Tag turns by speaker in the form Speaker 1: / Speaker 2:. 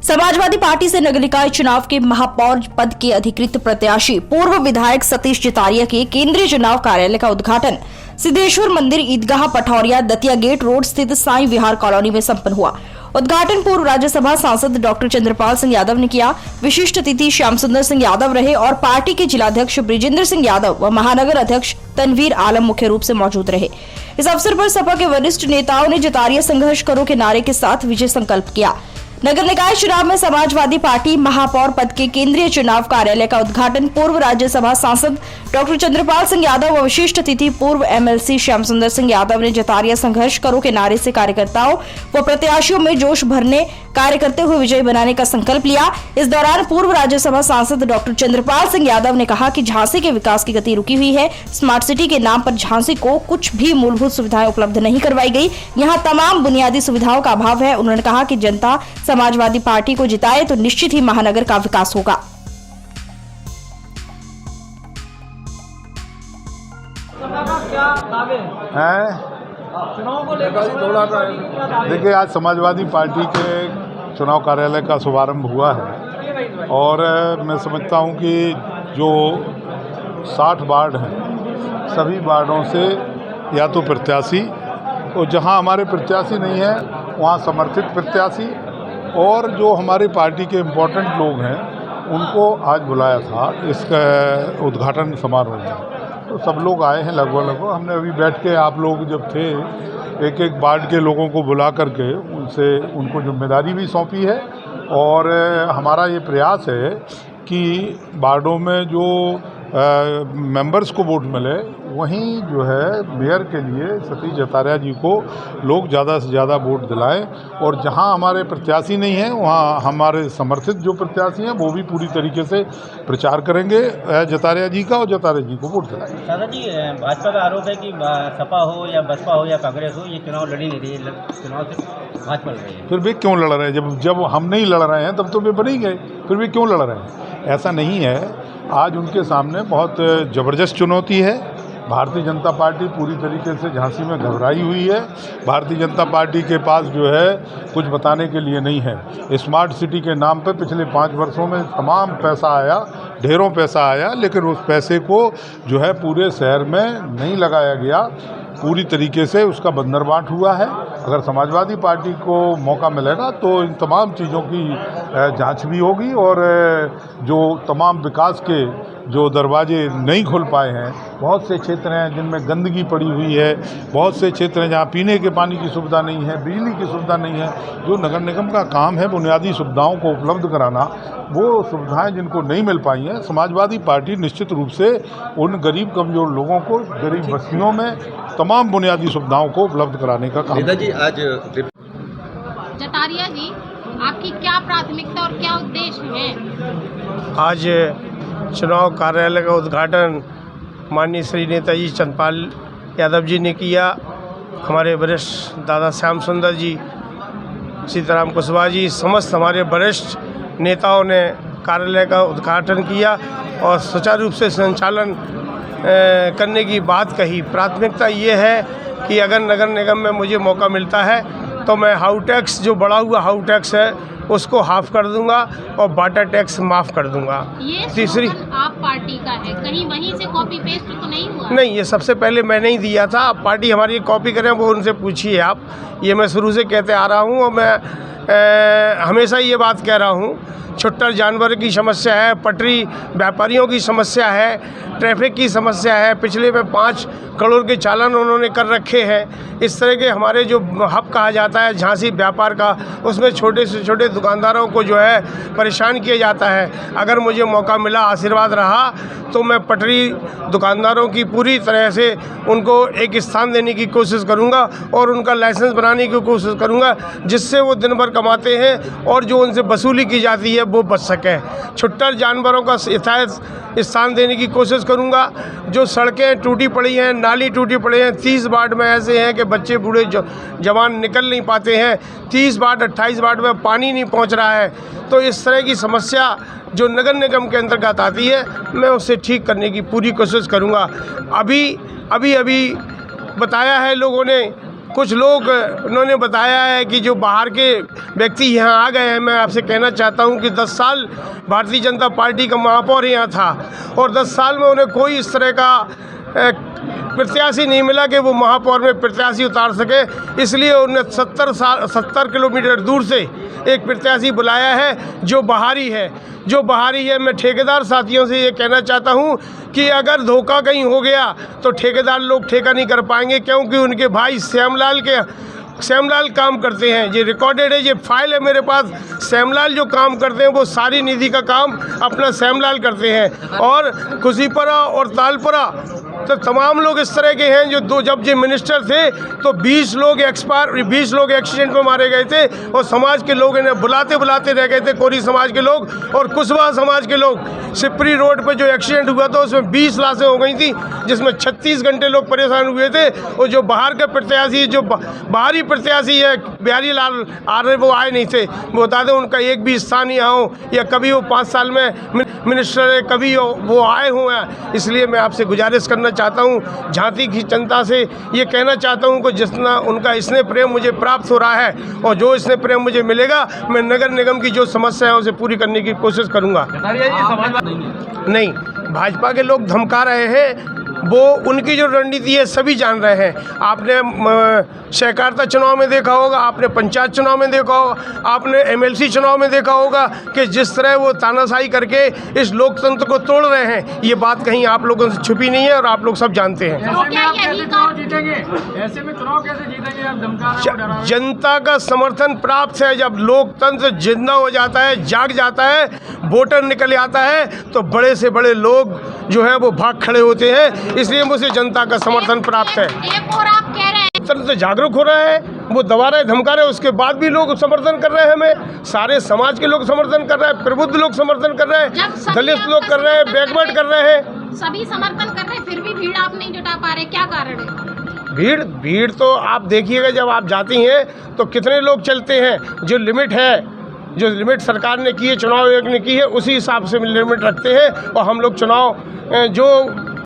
Speaker 1: Samajwadi party से नगर निकाय चुनाव के महापौर पद के अधिकृत प्रत्याशी पूर्व विधायक सतीश जतारिया के केंद्रीय चुनाव कार्यालय का उद्घाटन सिद्धेश्वर मंदिर ईदगाह पठौरिया दतिया गेट रोड स्थित साईं विहार कॉलोनी में संपन्न हुआ। उद्घाटन पूर्व राज्यसभा सांसद डॉक्टर चंद्रपाल सिंह यादव ने किया। विशिष्ट अतिथि श्याम सुंदर सिंह यादव रहे और पार्टी के जिलाध्यक्ष ब्रिजेंद्र सिंह यादव व महानगर अध्यक्ष तनवीर आलम मुख्य रूप से मौजूद रहे। इस अवसर पर सपा के वरिष्ठ नेताओं ने जतारिया संघर्ष करो के नारे के साथ विजय संकल्प किया। नगर निकाय चुनाव में समाजवादी पार्टी महापौर पद के केंद्रीय चुनाव कार्यालय का उद्घाटन पूर्व राज्यसभा सांसद डॉक्टर चंद्रपाल सिंह यादव व विशिष्ट अतिथि पूर्व एमएलसी श्याम सुंदर सिंह यादव ने जतारिया संघर्ष करो के नारे से कार्यकर्ताओं व प्रत्याशियों में जोश भरने, कार्य करते हुए विजयी बनाने का संकल्प लिया। इस दौरान पूर्व राज्यसभा सांसद डॉक्टर चंद्रपाल सिंह यादव ने कहा कि झांसी के विकास की गति रुकी हुई है। स्मार्ट सिटी के नाम पर झांसी को कुछ भी मूलभूत सुविधाएं उपलब्ध नहीं करवाई गई। यहाँ तमाम बुनियादी सुविधाओं का अभाव है। उन्होंने कहा कि जनता समाजवादी पार्टी को जिताए तो निश्चित ही महानगर का विकास होगा।
Speaker 2: देखिए, आज समाजवादी पार्टी के चुनाव कार्यालय का शुभारंभ हुआ है और मैं समझता हूं कि जो 60 वार्ड हैं सभी वार्डों से या तो प्रत्याशी और जहां हमारे प्रत्याशी नहीं है वहां समर्थित प्रत्याशी और जो हमारी पार्टी के इम्पोर्टेंट लोग हैं उनको आज बुलाया था इसका उद्घाटन समारोह में। तो सब लोग आए हैं लगभग। हमने अभी बैठ के आप लोग जब थे एक एक वार्ड के लोगों को बुला करके उनको जिम्मेदारी भी सौंपी है और हमारा ये प्रयास है कि वार्डों में जो मेंबर्स को वोट मिले वहीं जो है मेयर के लिए सतीश जतारिया जी को लोग ज़्यादा से ज़्यादा वोट दिलाएं और जहां हमारे प्रत्याशी नहीं हैं वहां हमारे समर्थित जो प्रत्याशी हैं वो भी पूरी तरीके से प्रचार करेंगे जतारिया जी का और जतारिया जी को वोट दिलाएं।
Speaker 3: दादा जी, भाजपा का आरोप है कि सपा हो या बसपा हो या कांग्रेस हो ये चुनाव लड़ी नहीं रही है, चुनाव से भाजपा लड़ रही है।
Speaker 2: फिर वे क्यों लड़ रहे हैं? जब हम नहीं लड़ रहे हैं तब तो वे बन ही गए, फिर वे क्यों लड़ रहे हैं? ऐसा नहीं है। आज उनके सामने बहुत ज़बरदस्त चुनौती है। भारतीय जनता पार्टी पूरी तरीके से झांसी में घबराई हुई है। भारतीय जनता पार्टी के पास जो है कुछ बताने के लिए नहीं है। स्मार्ट सिटी के नाम पर पिछले 5 वर्षों में तमाम पैसा आया, ढेरों पैसा आया, लेकिन उस पैसे को जो है पूरे शहर में नहीं लगाया गया। पूरी तरीके से उसका बंदरबाट हुआ है। अगर समाजवादी पार्टी को मौका मिलेगा तो इन तमाम चीज़ों की जांच भी होगी और जो तमाम विकास के जो दरवाजे नहीं खुल पाए हैं, बहुत से क्षेत्र हैं जिनमें गंदगी पड़ी हुई है, बहुत से क्षेत्र हैं जहाँ पीने के पानी की सुविधा नहीं है, बिजली की सुविधा नहीं है। जो नगर निगम का काम है बुनियादी सुविधाओं को उपलब्ध कराना, वो सुविधाएं जिनको नहीं मिल पाई हैं, समाजवादी पार्टी निश्चित रूप से उन गरीब कमज़ोर लोगों को गरीब बस्तियों में तमाम बुनियादी सुविधाओं को उपलब्ध कराने का काम।
Speaker 4: जी, आज
Speaker 5: जतारिया जी, आपकी क्या प्राथमिकता और क्या उद्देश्य है?
Speaker 6: आज चुनाव कार्यालय का उद्घाटन माननीय श्री नेताजी चंद्रपाल यादव जी ने किया। हमारे वरिष्ठ दादा श्याम सुंदर जी, सीताराम कुशवाहा जी, समस्त हमारे वरिष्ठ नेताओं ने कार्यालय का उद्घाटन किया और सुचारू रूप से संचालन करने की बात कही। प्राथमिकता ये है कि अगर नगर निगम में मुझे मौका मिलता है तो मैं हाउस टैक्स, जो बढ़ा हुआ हाउस टैक्स है, उसको हाफ कर दूंगा और वाटर टैक्स माफ़ कर दूंगा।
Speaker 5: ये
Speaker 6: तीसरी,
Speaker 5: आप पार्टी का है, कहीं वहीं से कॉपी पेस्ट तो नहीं हुआ?
Speaker 6: नहीं, ये सबसे पहले मैंने ही दिया था। अब पार्टी हमारी कॉपी करें वो उनसे पूछिए आप। ये मैं शुरू से कहते आ रहा हूँ और मैं हमेशा ये बात कह रहा हूँ। छुट्टर जानवर की समस्या है, पटरी व्यापारियों की समस्या है, ट्रैफिक की समस्या है। पिछले में 5 करोड़ के चालान उन्होंने कर रखे हैं। इस तरह के हमारे जो हब कहा जाता है झांसी व्यापार का, उसमें छोटे से छोटे दुकानदारों को जो है परेशान किया जाता है। अगर मुझे मौका मिला, आशीर्वाद रहा, तो मैं पटरी दुकानदारों की पूरी तरह से उनको एक स्थान देने की कोशिश करूंगा और उनका लाइसेंस बनाने की कोशिश करूंगा, जिससे वो दिन भर कमाते हैं और जो उनसे वसूली की जाती है वो बच सके। छुट्टर जानवरों का यथायथ स्थान देने की कोशिश करूंगा। जो सड़कें टूटी पड़ी हैं, नाली टूटी पड़ी हैं, 30 वार्ड में ऐसे हैं कि बच्चे बूढ़े जवान निकल नहीं पाते हैं। 30 वार्ड 28 वार्ड में पानी नहीं पहुंच रहा है। तो इस तरह की समस्या जो नगर निगम के अंतर्गत आती है, मैं उसे ठीक करने की पूरी कोशिश करूंगा। अभी बताया है लोगों ने कुछ लोग उन्होंने बताया है कि जो बाहर के व्यक्ति यहाँ आ गए हैं। मैं आपसे कहना चाहता हूँ कि 10 साल भारतीय जनता पार्टी का महापौर यहाँ था और 10 साल में उन्हें कोई इस तरह का प्रत्याशी नहीं मिला कि वो महापौर में प्रत्याशी उतार सके। इसलिए उन्हें 70 किलोमीटर दूर से एक प्रत्याशी बुलाया है जो बाहरी है। मैं ठेकेदार साथियों से ये कहना चाहता हूँ कि अगर धोखा कहीं हो गया तो ठेकेदार लोग ठेका नहीं कर पाएंगे, क्योंकि उनके भाई श्यामलाल काम करते हैं। ये रिकॉर्डेड है, ये फाइल है मेरे पास। श्यामलाल जो काम करते हैं वो सारी निधि का काम अपना श्यामलाल करते हैं। और खुशीपुरा और तालपुरा तो तमाम लोग इस तरह के हैं जो जब ये मिनिस्टर थे तो 20 लोग एक्सीडेंट में मारे गए थे और समाज के लोग इन्हें बुलाते रह गए थे। कोरी समाज के लोग और कुशवाहा समाज के लोग। सिपरी रोड पे जो एक्सीडेंट हुआ था उसमें 20 लाशें हो गई थी, जिसमें 36 घंटे लोग परेशान हुए थे। और जो बाहर के प्रत्याशी, जो बाहरी प्रत्याशी है बिहारी लाल आर्य, वो आए नहीं थे। वो बता दें उनका एक भी स्थान यहाँ हो या कभी वो 5 साल में मिनिस्टर है, कभी वो आए हुए हैं। इसलिए मैं आपसे गुजारिश करना चाहता हूँ, झांसी की जनता से ये कहना चाहता हूँ कि जितना उनका स्नेह प्रेम मुझे प्राप्त हो रहा है और जो स्नेह प्रेम मुझे मिलेगा, मैं नगर निगम की जो समस्या है उसे पूरी करने की कोशिश करूँगा। नहीं, भाजपा के लोग धमका रहे हैं, वो उनकी जो रणनीति है सभी जान रहे हैं। आपने सहकारिता चुनाव में देखा होगा, आपने पंचायत चुनाव में देखा होगा, आपने MLC चुनाव में देखा होगा कि जिस तरह वो तानाशाही करके इस लोकतंत्र को तोड़ रहे हैं। ये बात कहीं आप लोगों से छुपी नहीं है और आप लोग सब जानते हैं।
Speaker 4: ऐसे में चुनाव कैसे जीतेंगे?
Speaker 6: जनता का समर्थन प्राप्त है। जब लोकतंत्र जिंदा हो जाता है, जाग जाता है, वोटर निकल आता है, तो बड़े से बड़े लोग जो है वो भाग खड़े होते हैं। इसलिए मुझे जनता का समर्थन प्राप्त है।
Speaker 5: एक और आप कह रहे हैं
Speaker 6: तरह से जागरूक हो रहा है, वो दबा रहे, धमका रहे, उसके बाद भी लोग समर्थन कर रहे हैं। हमें सारे समाज के लोग समर्थन कर रहे हैं, प्रबुद्ध लोग समर्थन कर रहे हैं, दलित लोग कर रहे हैं, बैकवर्ड कर रहे हैं।
Speaker 5: सभी समर्थन कर रहे हैं, फिर भी भीड़ आप नहीं जुटा पा रहे, क्या कारण है?
Speaker 6: भीड़ तो आप देखिएगा, जब आप जाती हैं तो कितने लोग चलते हैं। जो लिमिट सरकार ने की है, चुनाव आयोग ने की है, उसी हिसाब से लिमिट रखते हैं। और हम लोग चुनाव जो